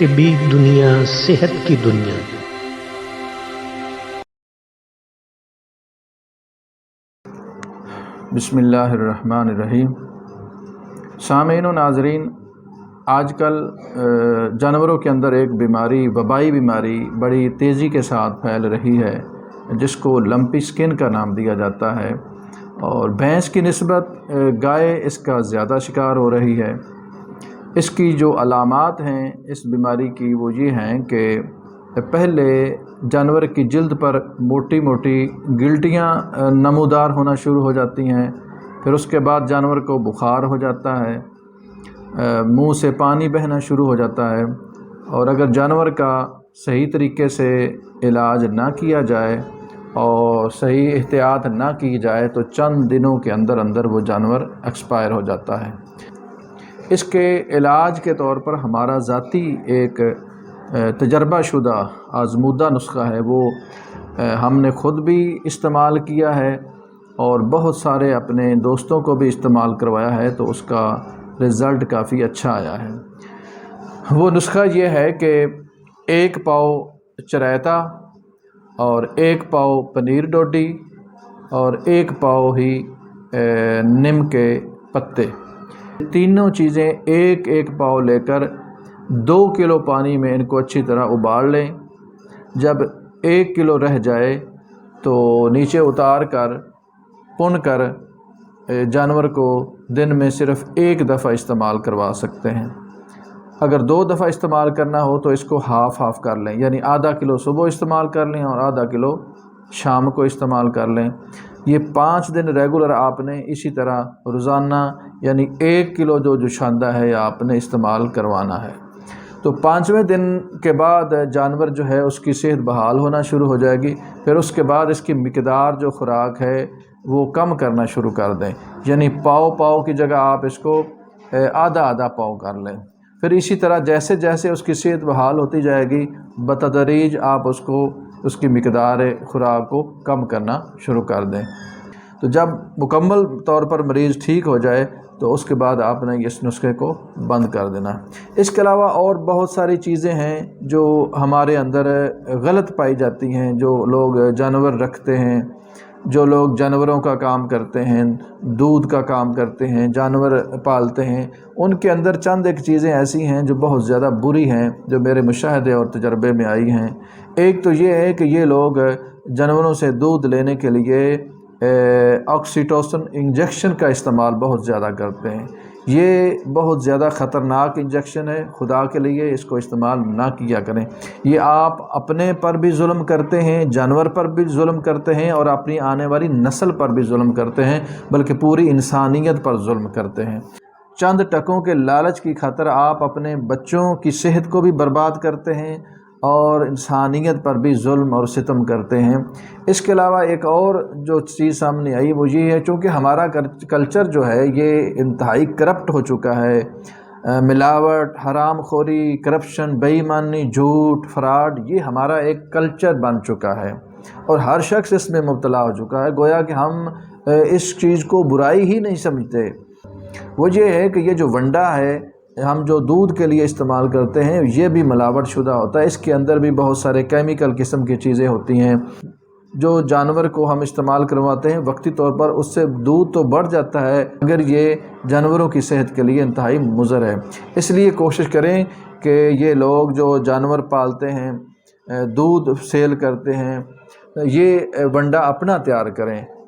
طبی دنیا، صحت کی دنیا۔ بسم اللہ الرحمن الرحیم۔ سامعین و ناظرین، آج کل جانوروں کے اندر ایک بیماری، وبائی بیماری بڑی تیزی کے ساتھ پھیل رہی ہے، جس کو لمپی سکن کا نام دیا جاتا ہے، اور بھینس کی نسبت گائے اس کا زیادہ شکار ہو رہی ہے۔ اس کی جو علامات ہیں اس بیماری کی وہ یہ ہیں کہ پہلے جانور کی جلد پر موٹی موٹی گلٹیاں نمودار ہونا شروع ہو جاتی ہیں، پھر اس کے بعد جانور کو بخار ہو جاتا ہے، منہ سے پانی بہنا شروع ہو جاتا ہے، اور اگر جانور کا صحیح طریقے سے علاج نہ کیا جائے اور صحیح احتیاط نہ کی جائے تو چند دنوں کے اندر اندر وہ جانور ایکسپائر ہو جاتا ہے۔ اس کے علاج کے طور پر ہمارا ذاتی ایک تجربہ شدہ آزمودہ نسخہ ہے، وہ ہم نے خود بھی استعمال کیا ہے اور بہت سارے اپنے دوستوں کو بھی استعمال کروایا ہے، تو اس کا رزلٹ کافی اچھا آیا ہے۔ وہ نسخہ یہ ہے کہ 1 پاؤ چرائتا اور 1 پاؤ پنیر ڈوڈی اور 1 پاؤ ہی نیم کے پتے، تینوں چیزیں 1 پاؤ لے کر 2 کلو پانی میں ان کو اچھی طرح ابال لیں۔ جب 1 کلو رہ جائے تو نیچے اتار کر پن کر جانور کو دن میں صرف 1 دفعہ استعمال کروا سکتے ہیں۔ اگر 2 دفعہ استعمال کرنا ہو تو اس کو ہاف کر لیں، یعنی آدھا کلو صبح استعمال کر لیں اور آدھا کلو شام کو استعمال کر لیں۔ یہ 5 دن ریگولر آپ نے اسی طرح روزانہ یعنی 1 کلو جو جوشاندہ ہے آپ نے استعمال کروانا ہے۔ تو 5ویں دن کے بعد جانور جو ہے اس کی صحت بحال ہونا شروع ہو جائے گی۔ پھر اس کے بعد اس کی مقدار جو خوراک ہے وہ کم کرنا شروع کر دیں، یعنی پاؤ کی جگہ آپ اس کو آدھا پاؤ کر لیں۔ پھر اسی طرح جیسے جیسے اس کی صحت بحال ہوتی جائے گی بتدریج آپ اس کی مقدار خوراک کو کم کرنا شروع کر دیں۔ تو جب مکمل طور پر مریض ٹھیک ہو جائے تو اس کے بعد آپ نے اس نسخے کو بند کر دینا۔ اس کے علاوہ اور بہت ساری چیزیں ہیں جو ہمارے اندر غلط پائی جاتی ہیں۔ جو لوگ جانور رکھتے ہیں، جو لوگ جانوروں کا کام کرتے ہیں، دودھ کا کام کرتے ہیں، جانور پالتے ہیں، ان کے اندر چند ایک چیزیں ایسی ہیں جو بہت زیادہ بری ہیں، جو میرے مشاہدے اور تجربے میں آئی ہیں۔ ایک تو یہ ہے کہ یہ لوگ جانوروں سے دودھ لینے کے لیے آکسیٹوسن انجیکشن کا استعمال بہت زیادہ کرتے ہیں۔ یہ بہت زیادہ خطرناک انجیکشن ہے، خدا کے لیے اس کو استعمال نہ کیا کریں۔ یہ آپ اپنے پر بھی ظلم کرتے ہیں، جانور پر بھی ظلم کرتے ہیں اور اپنی آنے والی نسل پر بھی ظلم کرتے ہیں، بلکہ پوری انسانیت پر ظلم کرتے ہیں۔ چند ٹکوں کے لالچ کی خاطر آپ اپنے بچوں کی صحت کو بھی برباد کرتے ہیں اور انسانیت پر بھی ظلم اور ستم کرتے ہیں۔ اس کے علاوہ ایک اور جو چیز سامنے آئی وہ یہ ہے، چونکہ ہمارا کلچر جو ہے یہ انتہائی کرپٹ ہو چکا ہے، ملاوٹ، حرام خوری، کرپشن، بے ایمانی، جھوٹ، فراڈ، یہ ہمارا ایک کلچر بن چکا ہے اور ہر شخص اس میں مبتلا ہو چکا ہے، گویا کہ ہم اس چیز کو برائی ہی نہیں سمجھتے۔ وہ یہ ہے کہ یہ جو ونڈا ہے ہم جو دودھ کے لیے استعمال کرتے ہیں یہ بھی ملاوٹ شدہ ہوتا ہے، اس کے اندر بھی بہت سارے کیمیکل قسم کی چیزیں ہوتی ہیں۔ جو جانور کو ہم استعمال کرواتے ہیں وقتی طور پر اس سے دودھ تو بڑھ جاتا ہے مگر یہ جانوروں کی صحت کے لیے انتہائی مضر ہے۔ اس لیے کوشش کریں کہ یہ لوگ جو جانور پالتے ہیں، دودھ سیل کرتے ہیں، یہ ونڈا اپنا تیار کریں،